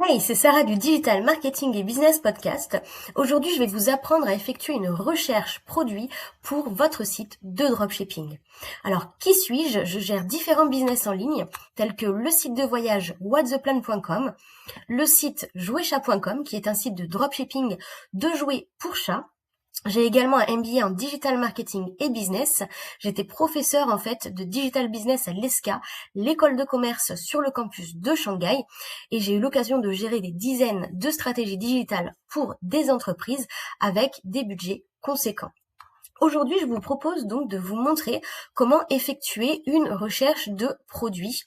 Hey, c'est Sarah du Digital Marketing et Business Podcast. Aujourd'hui, je vais vous apprendre à effectuer une recherche produit pour votre site de dropshipping. Alors, qui suis-je? Je gère différents business en ligne, tels que le site de voyage whattheplan.com, le site jouetchat.com, qui est un site de dropshipping de jouets pour chats. J'ai également un MBA en Digital Marketing et Business. J'étais professeur en fait de Digital Business à l'ESCA, l'école de commerce sur le campus de Shanghai. Et j'ai eu l'occasion de gérer des dizaines de stratégies digitales pour des entreprises avec des budgets conséquents. Aujourd'hui, je vous propose donc de vous montrer comment effectuer une recherche de produits.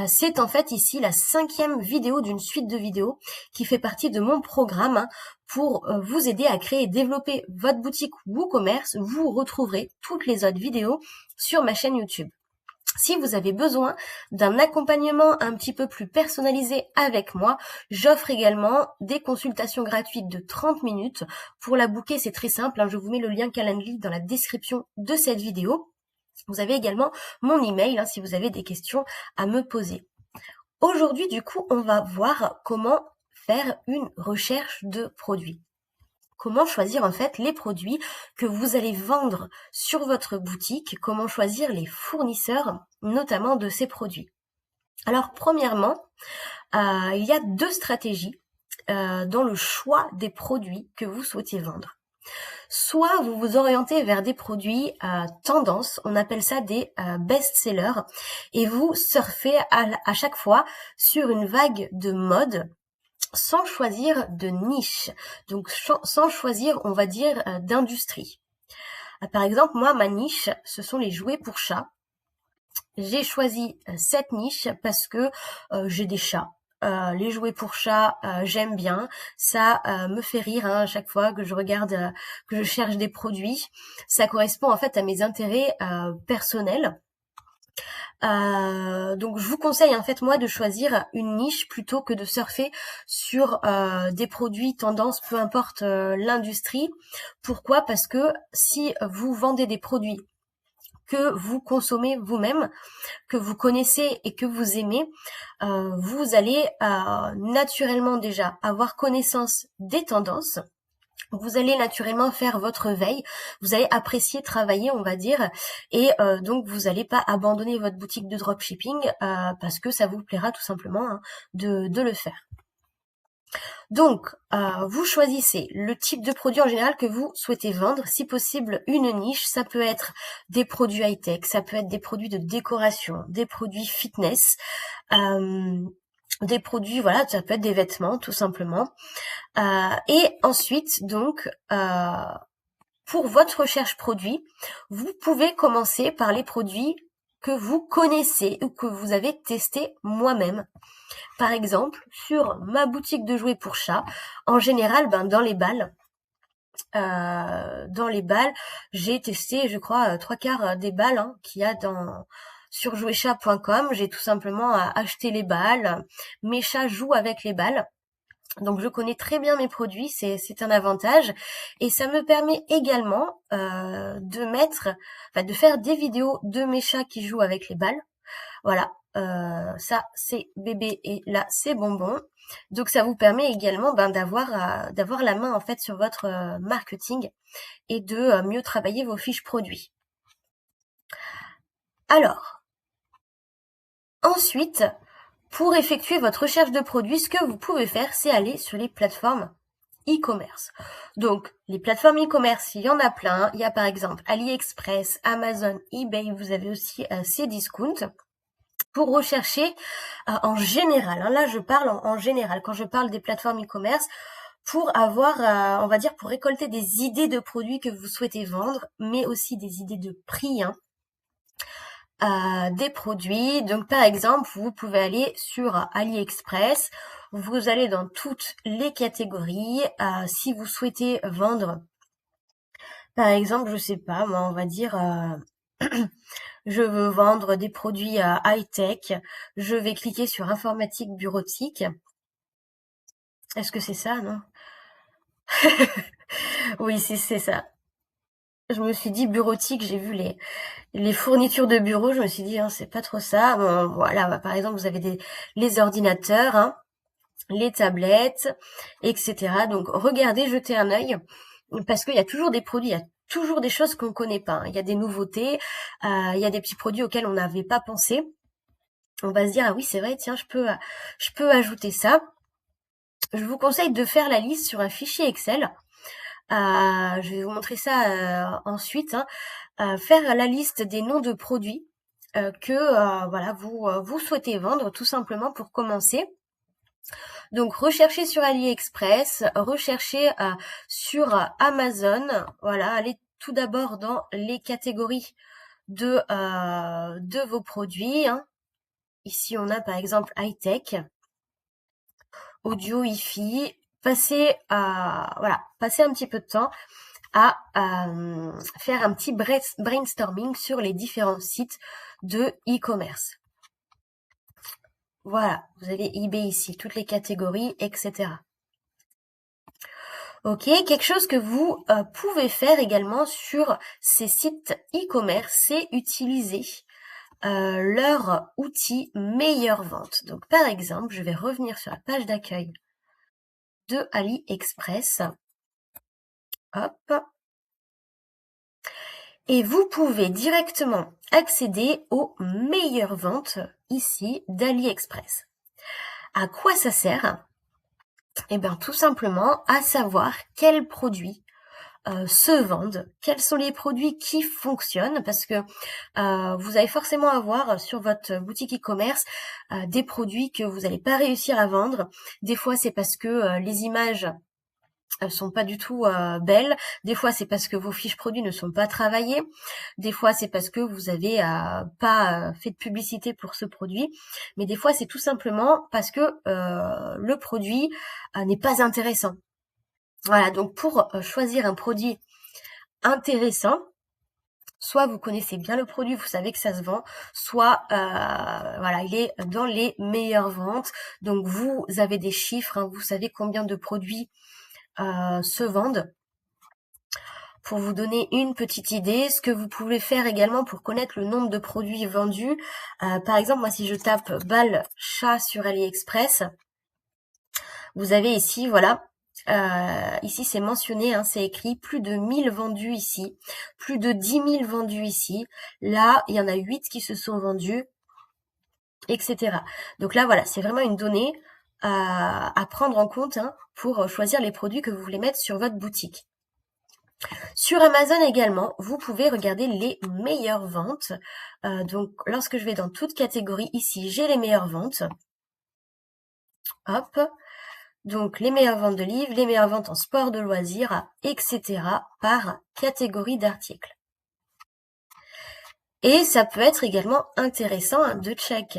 C'est en fait ici la 5e vidéo d'une suite de vidéos qui fait partie de mon programme pour vous aider à créer et développer votre boutique WooCommerce. Vous retrouverez toutes les autres vidéos sur ma chaîne YouTube. Si vous avez besoin d'un accompagnement un petit peu plus personnalisé avec moi, j'offre également des consultations gratuites de 30 minutes. Pour la booker, c'est très simple, je vous mets le lien Calendly dans la description de cette vidéo. Vous avez également mon email si vous avez des questions à me poser. Aujourd'hui, du coup, on va voir comment faire une recherche de produits. Comment choisir en fait les produits que vous allez vendre sur votre boutique, comment choisir les fournisseurs notamment de ces produits. Alors premièrement, il y a 2 stratégies dans le choix des produits que vous souhaitez vendre. Soit vous vous orientez vers des produits tendance, on appelle ça des best-sellers, et vous surfez à chaque fois sur une vague de mode, sans choisir de niche, donc sans choisir, on va dire, d'industrie. Par exemple, moi, ma niche, ce sont les jouets pour chats. J'ai choisi cette niche parce que j'ai des chats. Les jouets pour chats, j'aime bien. Ça me fait rire à chaque fois que je regarde, que je cherche des produits. Ça correspond en fait à mes intérêts personnels. Donc je vous conseille en fait moi de choisir une niche plutôt que de surfer sur des produits tendance, peu importe l'industrie. Pourquoi? Parce que si vous vendez des produits que vous consommez vous-même, que vous connaissez et que vous aimez, vous allez naturellement déjà avoir connaissance des tendances. Vous allez naturellement faire votre veille, vous allez apprécier travailler, on va dire, et donc vous n'allez pas abandonner votre boutique de dropshipping parce que ça vous plaira tout simplement de le faire. Donc, vous choisissez le type de produit en général que vous souhaitez vendre, si possible une niche, ça peut être des produits high-tech, ça peut être des produits de décoration, des produits fitness, des produits, voilà, ça peut être des vêtements tout simplement. Et ensuite, donc, pour votre recherche produit, vous pouvez commencer par les produits que vous connaissez ou que vous avez testé moi-même. Par exemple, sur ma boutique de jouets pour chats, en général, dans les balles, j'ai testé, je crois, 3/4 des balles qu'il y a sur jouetchat.com. J'ai tout simplement acheté les balles. Mes chats jouent avec les balles. Donc je connais très bien mes produits, c'est un avantage, et ça me permet également de faire des vidéos de mes chats qui jouent avec les balles. Voilà, ça c'est bébé et là c'est bonbon. Donc ça vous permet également d'avoir la main en fait sur votre marketing et de mieux travailler vos fiches produits. Alors, ensuite, pour effectuer votre recherche de produits, ce que vous pouvez faire, c'est aller sur les plateformes e-commerce. Donc, les plateformes e-commerce, il y en a plein. Il y a par exemple AliExpress, Amazon, eBay, vous avez aussi Cdiscount. Pour rechercher en général, là je parle en général, quand je parle des plateformes e-commerce, pour avoir, on va dire, pour récolter des idées de produits que vous souhaitez vendre, mais aussi des idées de prix, des produits. Donc par exemple, vous pouvez aller sur AliExpress, vous allez dans toutes les catégories. Si vous souhaitez vendre, par exemple, je sais pas, moi on va dire je veux vendre des produits high-tech, je vais cliquer sur informatique bureautique. Est-ce que c'est ça, non? Oui, c'est ça. Je me suis dit bureautique, j'ai vu les fournitures de bureau, je me suis dit c'est pas trop ça. Bon, voilà, par exemple, vous avez les ordinateurs, les tablettes, etc. Donc regardez, jetez un œil, parce qu'il y a toujours des produits, il y a toujours des choses qu'on ne connaît pas. Il y a des nouveautés, il y a des petits produits auxquels on n'avait pas pensé. On va se dire, ah oui, c'est vrai, tiens, je peux ajouter ça. Je vous conseille de faire la liste sur un fichier Excel. Je vais vous montrer ça ensuite. Faire la liste des noms de produits que voilà vous souhaitez vendre, tout simplement, pour commencer. Donc recherchez sur AliExpress, recherchez sur Amazon. Voilà, allez tout d'abord dans les catégories de vos produits. Ici, on a par exemple high-tech, audio, hi-fi. Passez un petit peu de temps à faire un petit brainstorming sur les différents sites de e-commerce. Voilà, vous avez eBay ici, toutes les catégories, etc. Ok, quelque chose que vous pouvez faire également sur ces sites e-commerce, c'est utiliser leur outil meilleure vente. Donc par exemple, je vais revenir sur la page d'accueil de AliExpress. Hop. Et vous pouvez directement accéder aux meilleures ventes ici d'AliExpress. À quoi ça sert? Eh bien tout simplement à savoir quels produits se vendent, quels sont les produits qui fonctionnent, parce que vous allez forcément avoir sur votre boutique e-commerce des produits que vous n'allez pas réussir à vendre. Des fois c'est parce que les images sont pas du tout belles. Des fois, c'est parce que vos fiches produits ne sont pas travaillées. Des fois, c'est parce que vous avez pas fait de publicité pour ce produit. Mais des fois, c'est tout simplement parce que le produit n'est pas intéressant. Voilà, donc pour choisir un produit intéressant, soit vous connaissez bien le produit, vous savez que ça se vend, soit voilà, il est dans les meilleures ventes. Donc vous avez des chiffres, vous savez combien de produits se vendent. Pour vous donner une petite idée, ce que vous pouvez faire également pour connaître le nombre de produits vendus, par exemple, moi si je tape balle chat sur AliExpress, vous avez ici, voilà, ici c'est mentionné, c'est écrit plus de 1000 vendus ici, plus de 10 000 vendus ici, là il y en a 8 qui se sont vendus, etc. Donc là voilà, c'est vraiment une donnée à prendre en compte pour choisir les produits que vous voulez mettre sur votre boutique. Sur Amazon également, vous pouvez regarder les meilleures ventes. Donc, lorsque je vais dans toute catégorie, ici, j'ai les meilleures ventes. Hop. Donc, les meilleures ventes de livres, les meilleures ventes en sport, de loisirs, etc. par catégorie d'articles. Et ça peut être également intéressant de check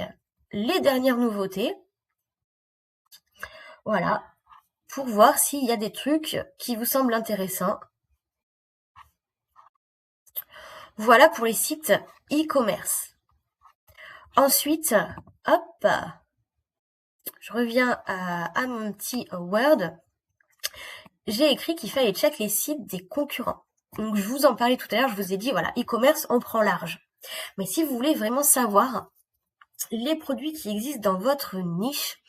les dernières nouveautés. Voilà. Pour voir s'il y a des trucs qui vous semblent intéressants. Voilà pour les sites e-commerce. Ensuite, hop, je reviens à mon petit Word. J'ai écrit qu'il fallait check les sites des concurrents. Donc je vous en parlais tout à l'heure, je vous ai dit, voilà, e-commerce, on prend large. Mais si vous voulez vraiment savoir les produits qui existent dans votre niche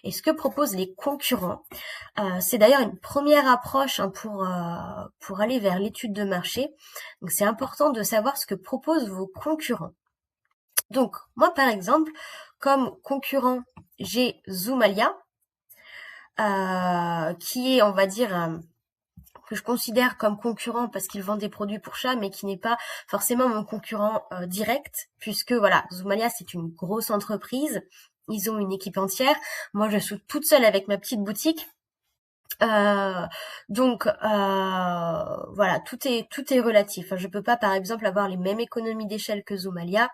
et ce que proposent les concurrents, c'est d'ailleurs une première approche pour aller vers l'étude de marché. Donc c'est important de savoir ce que proposent vos concurrents. Donc moi par exemple, comme concurrent, j'ai Zoomalia, qui est, on va dire, que je considère comme concurrent parce qu'il vend des produits pour chat, mais qui n'est pas forcément mon concurrent direct, puisque voilà, Zoomalia c'est une grosse entreprise, ils ont une équipe entière. Moi je suis toute seule avec ma petite boutique. Donc voilà, tout est relatif. Je peux pas par exemple avoir les mêmes économies d'échelle que Zoomalia.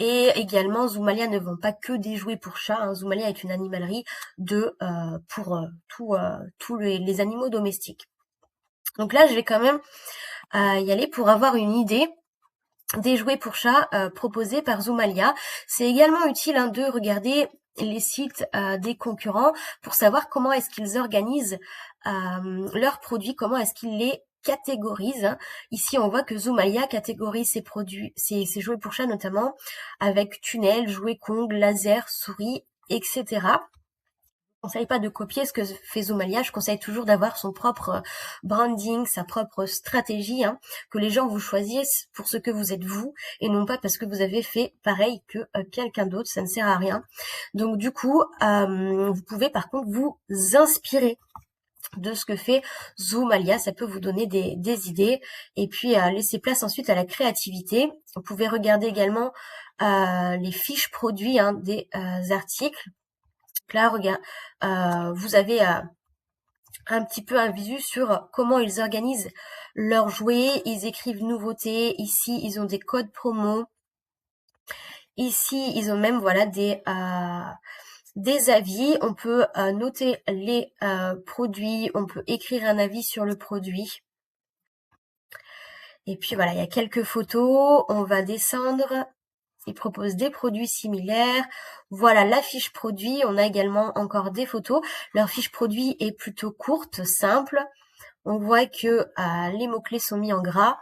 Et également, Zoomalia ne vend pas que des jouets pour chats. Zoomalia est une animalerie pour tous les animaux domestiques. Donc là, je vais quand même y aller pour avoir une idée des jouets pour chats proposés par Zoomalia. C'est également utile de regarder les sites des concurrents pour savoir comment est-ce qu'ils organisent leurs produits, comment est-ce qu'ils les catégorise. Ici, on voit que Zoomalia catégorise ses produits, ses jouets pour chat notamment, avec tunnel, jouets Kong, laser, souris, etc. Je conseille pas de copier ce que fait Zoomalia, je conseille toujours d'avoir son propre branding, sa propre stratégie, que les gens vous choisissent pour ce que vous êtes vous, et non pas parce que vous avez fait pareil que quelqu'un d'autre, ça ne sert à rien. Donc du coup, vous pouvez par contre vous inspirer de ce que fait Zoomalia, ça peut vous donner des idées, et puis laisser place ensuite à la créativité. Vous pouvez regarder également les fiches produits des articles. Là, regarde, vous avez un petit peu un visu sur comment ils organisent leurs jouets. Ils écrivent nouveautés. Ici, ils ont des codes promo. Ici, ils ont même voilà des avis. On peut noter les produits. On peut écrire un avis sur le produit. Et puis voilà, il y a quelques photos. On va descendre. Ils proposent des produits similaires. Voilà la fiche produit. On a également encore des photos. Leur fiche produit est plutôt courte, simple. On voit que les mots-clés sont mis en gras.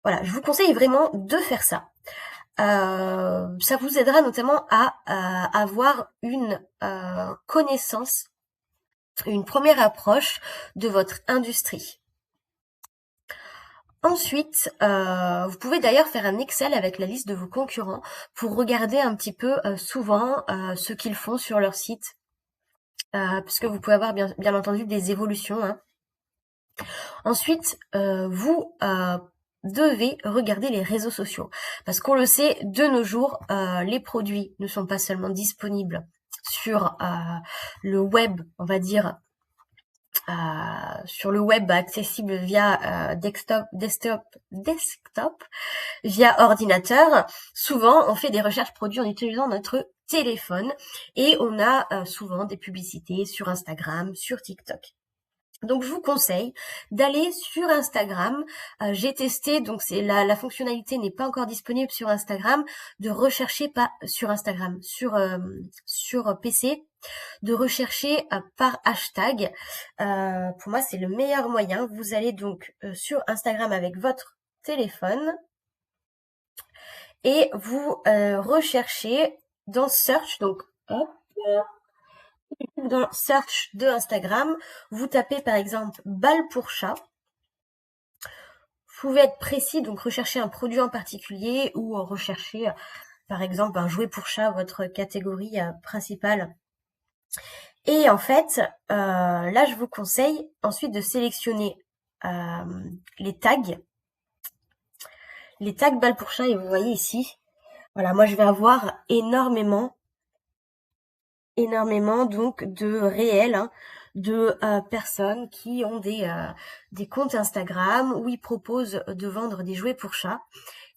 Voilà, je vous conseille vraiment de faire ça. Ça vous aidera notamment à avoir une connaissance, une première approche de votre industrie. Ensuite, vous pouvez d'ailleurs faire un Excel avec la liste de vos concurrents pour regarder un petit peu souvent ce qu'ils font sur leur site, puisque vous pouvez avoir bien entendu des évolutions. Ensuite, vous devez regarder les réseaux sociaux, parce qu'on le sait, de nos jours, les produits ne sont pas seulement disponibles sur le web, on va dire, sur le web accessible via desktop, via ordinateur. Souvent, on fait des recherches produits en utilisant notre téléphone et on a souvent des publicités sur Instagram, sur TikTok. Donc je vous conseille d'aller sur Instagram. J'ai testé, donc c'est la fonctionnalité n'est pas encore disponible sur Instagram, de rechercher pas sur Instagram, sur PC, de rechercher par hashtag. Pour moi, c'est le meilleur moyen. Vous allez donc sur Instagram avec votre téléphone et vous recherchez dans Search, donc hop, dans Search de Instagram, vous tapez par exemple balle pour chat. Vous pouvez être précis, donc rechercher un produit en particulier ou rechercher par exemple un jouet pour chat, votre catégorie principale. Et en fait, là je vous conseille ensuite de sélectionner les tags balle pour chat, et vous voyez ici, voilà, moi je vais avoir énormément donc de réels, de personnes qui ont des comptes Instagram où ils proposent de vendre des jouets pour chats.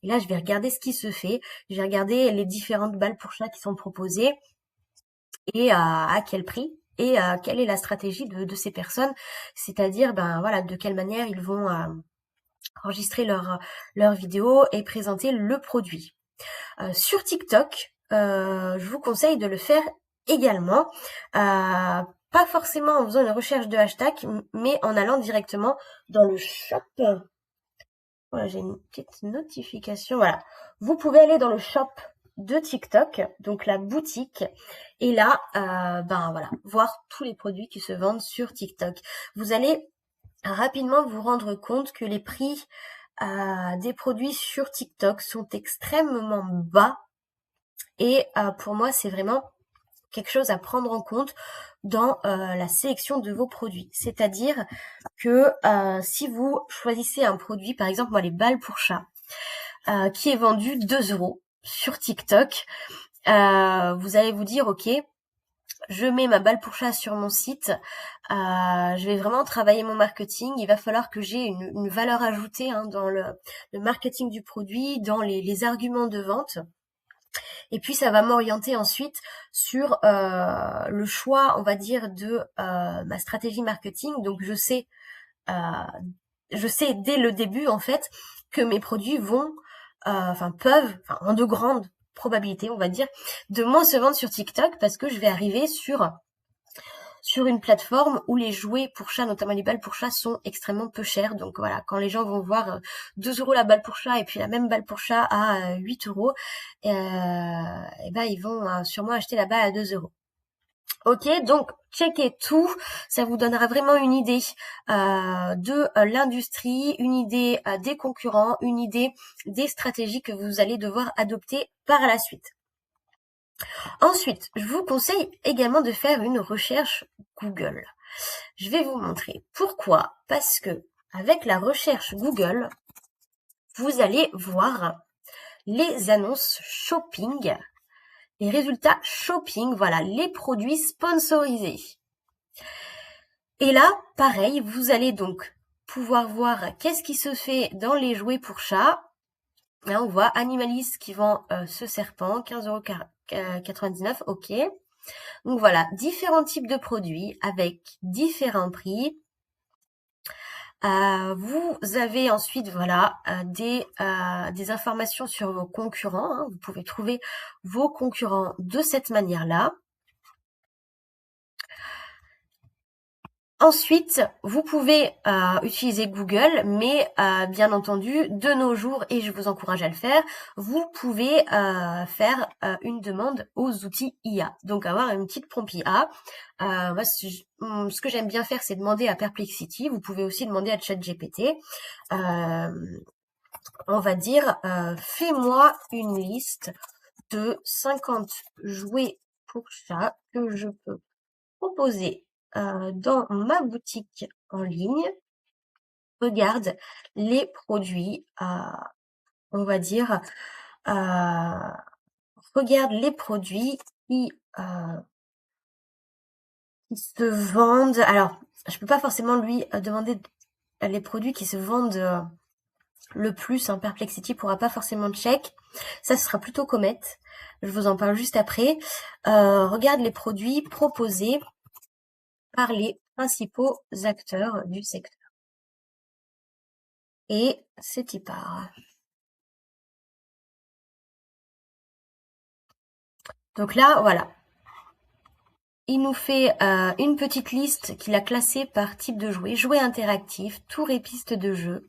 Et là, je vais regarder ce qui se fait. Je vais regarder les différentes balles pour chats qui sont proposées et à quel prix et quelle est la stratégie de ces personnes. C'est-à-dire, voilà, de quelle manière ils vont enregistrer leur vidéo et présenter le produit. Sur TikTok, je vous conseille de le faire également, pas forcément en faisant une recherche de hashtag, mais en allant directement dans le shop. Voilà, j'ai une petite notification. Voilà, vous pouvez aller dans le shop de TikTok, donc la boutique, et là, voilà, voir tous les produits qui se vendent sur TikTok. Vous allez rapidement vous rendre compte que les prix des produits sur TikTok sont extrêmement bas, et pour moi, c'est vraiment quelque chose à prendre en compte dans la sélection de vos produits. C'est-à-dire que si vous choisissez un produit, par exemple moi les balles pour chat, qui est vendu 2 € sur TikTok, vous allez vous dire ok, je mets ma balle pour chat sur mon site, je vais vraiment travailler mon marketing, il va falloir que j'ai une valeur ajoutée dans le marketing du produit, dans les arguments de vente. Et puis ça va m'orienter ensuite sur le choix, on va dire, de ma stratégie marketing. Donc je sais dès le début en fait que mes produits vont, ont de grandes probabilités, on va dire, de moins se vendre sur TikTok, parce que je vais arriver sur sur une plateforme où les jouets pour chat, notamment les balles pour chat, sont extrêmement peu chers. Donc voilà, quand les gens vont voir 2 € la balle pour chat et puis la même balle pour chat à 8 €, et ben ils vont sûrement acheter la balle à 2 €. Ok, donc checkez tout, ça vous donnera vraiment une idée de l'industrie, une idée des concurrents, une idée des stratégies que vous allez devoir adopter par la suite. Ensuite, je vous conseille également de faire une recherche Google. Je vais vous montrer pourquoi. Parce que avec la recherche Google, vous allez voir les annonces shopping, les résultats shopping, voilà, les produits sponsorisés. Et là, pareil, vous allez donc pouvoir voir qu'est-ce qui se fait dans les jouets pour chat. Là, on voit Animalist qui vend ce serpent, 15,99 €, ok. Donc voilà, différents types de produits avec différents prix. Vous avez ensuite voilà des informations sur vos concurrents, hein. Vous pouvez trouver vos concurrents de cette manière-là. Ensuite, vous pouvez utiliser Google, mais bien entendu, de nos jours, et je vous encourage à le faire, vous pouvez faire une demande aux outils IA. Donc avoir une petite prompt IA. Moi, ce que j'aime bien faire, c'est demander à Perplexity. Vous pouvez aussi demander à ChatGPT. On va dire, fais-moi une liste de 50 jouets pour chat que je peux proposer dans ma boutique en ligne. Regarde les produits, on va dire, regarde les produits qui se vendent. Alors, je peux pas forcément lui demander les produits qui se vendent le plus. Perplexity pourra pas forcément check. Ça, ce sera plutôt Comet. Je vous en parle juste après. Regarde les produits proposés par les principaux acteurs du secteur. Et c'est y part. Donc là, voilà. Il nous fait une petite liste qu'il a classée par type de jouet. Jouet interactif, tour et piste de jeu.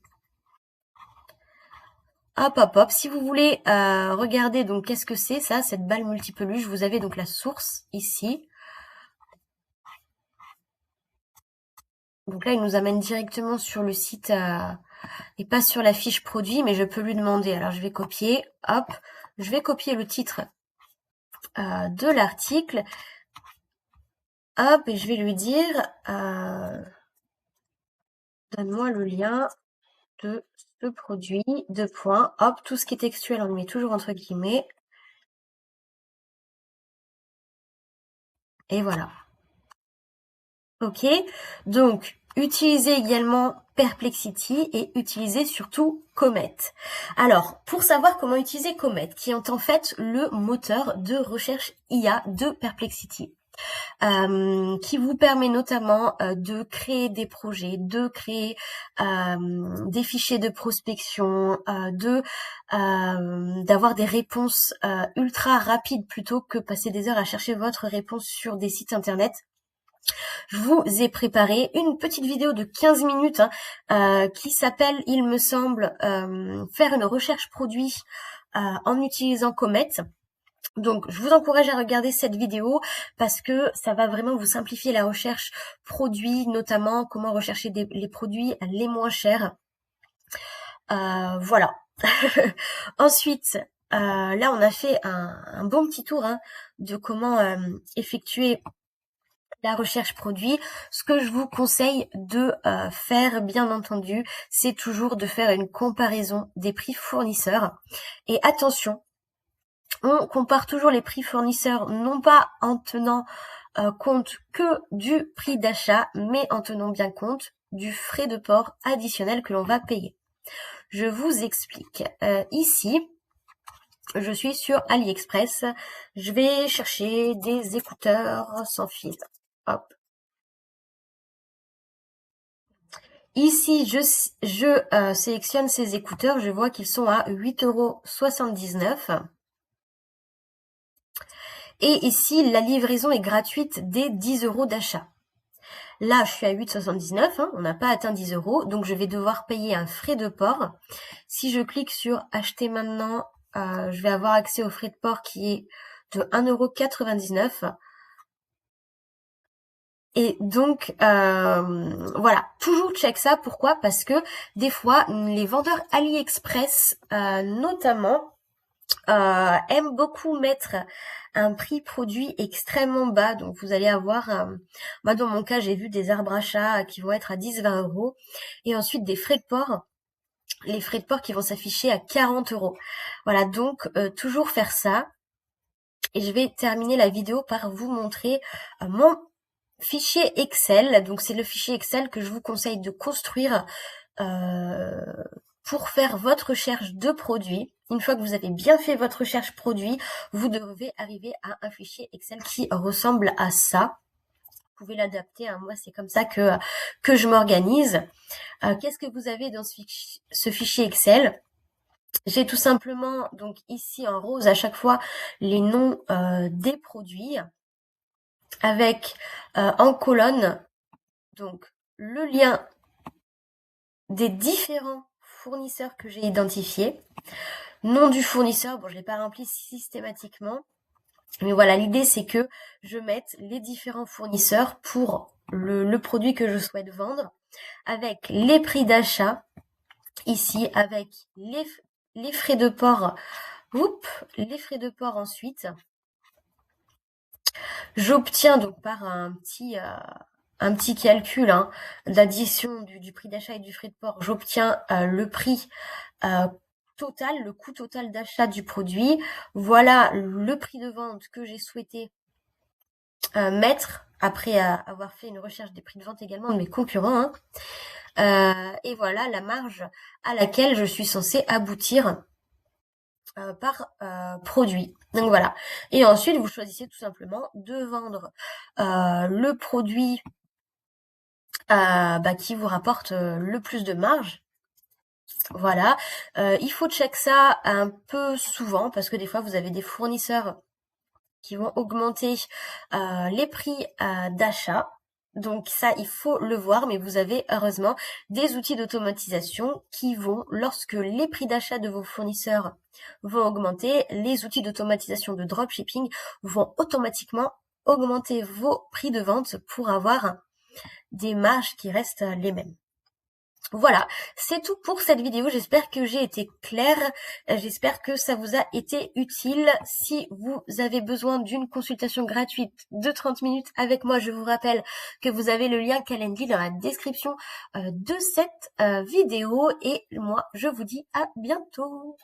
Hop, hop, hop. Si vous voulez regarder, donc qu'est-ce que c'est ça, cette balle multipeluche, vous avez donc la source ici. Donc là, il nous amène directement sur le site et pas sur la fiche produit, mais je peux lui demander. Alors, je vais copier, hop, je vais copier le titre de l'article. Hop, et je vais lui dire, donne-moi le lien de ce produit, deux points, hop, tout ce qui est textuel, on le met toujours entre guillemets. Et voilà. Ok, donc utilisez également Perplexity et utilisez surtout Comet. Alors, pour savoir comment utiliser Comet, qui est en fait le moteur de recherche IA de Perplexity, qui vous permet notamment de créer des projets, de créer des fichiers de prospection, d'avoir des réponses ultra rapides plutôt que passer des heures à chercher votre réponse sur des sites internet. Je vous ai préparé une petite vidéo de 15 minutes qui s'appelle, il me semble, faire une recherche produit en utilisant Comet. Donc, je vous encourage à regarder cette vidéo parce que ça va vraiment vous simplifier la recherche produit, notamment comment rechercher les produits les moins chers. Voilà. Ensuite, là, on a fait un bon petit tour de comment effectuer la recherche produit. Ce que je vous conseille de faire, bien entendu, c'est toujours de faire une comparaison des prix fournisseurs. Et attention, on compare toujours les prix fournisseurs, non pas en tenant compte que du prix d'achat, mais en tenant bien compte du frais de port additionnel que l'on va payer. Je vous explique. Ici, je suis sur AliExpress. Je vais chercher des écouteurs sans fil. Hop. Ici, je sélectionne ces écouteurs. Je vois qu'ils sont à 8,79 €. Et ici, la livraison est gratuite dès 10 € d'achat. Là, je suis à 8,79, hein, on n'a pas atteint 10 €, donc je vais devoir payer un frais de port. Si je clique sur acheter maintenant, je vais avoir accès au frais de port qui est de 1,99 €. Et donc, voilà, toujours check ça. Pourquoi? Parce que des fois, les vendeurs AliExpress, notamment, aiment beaucoup mettre un prix produit extrêmement bas. Donc, vous allez avoir, moi, dans mon cas, j'ai vu des arbres à chat qui vont être à 10-20 €. Et ensuite, des frais de port. Les frais de port qui vont s'afficher à 40 €. Voilà, donc, toujours faire ça. Et je vais terminer la vidéo par vous montrer mon fichier Excel. Donc c'est le fichier Excel que je vous conseille de construire pour faire votre recherche de produits. Une fois que vous avez bien fait votre recherche produit, vous devez arriver à un fichier Excel qui ressemble à ça. Vous pouvez l'adapter, hein. Moi c'est comme ça que je m'organise. Qu'est-ce que vous avez dans ce fichier Excel? J'ai tout simplement, donc ici en rose à chaque fois, les noms des produits, avec en colonne donc le lien des différents fournisseurs que j'ai identifiés. Nom du fournisseur, bon je l'ai pas rempli systématiquement, mais voilà, l'idée c'est que je mette les différents fournisseurs pour le produit que je souhaite vendre, avec les prix d'achat ici, avec les frais de port, les frais de port ensuite. J'obtiens donc par un petit calcul, hein, d'addition du prix d'achat et du frais de port, j'obtiens le prix total, le coût total d'achat du produit. Voilà le prix de vente que j'ai souhaité mettre après avoir fait une recherche des prix de vente également de mes concurrents, hein. Et voilà la marge à laquelle je suis censée aboutir par produit. Donc voilà. Et ensuite, vous choisissez tout simplement de vendre le produit qui vous rapporte le plus de marge. Voilà. Il faut check ça un peu souvent parce que des fois, vous avez des fournisseurs qui vont augmenter les prix d'achat. Donc ça, il faut le voir, mais vous avez heureusement des outils d'automatisation qui vont, lorsque les prix d'achat de vos fournisseurs vont augmenter, les outils d'automatisation de dropshipping vont automatiquement augmenter vos prix de vente pour avoir des marges qui restent les mêmes. Voilà, c'est tout pour cette vidéo. J'espère que j'ai été claire. J'espère que ça vous a été utile. Si vous avez besoin d'une consultation gratuite de 30 minutes avec moi, je vous rappelle que vous avez le lien Calendly dans la description de cette vidéo. Et moi, je vous dis à bientôt.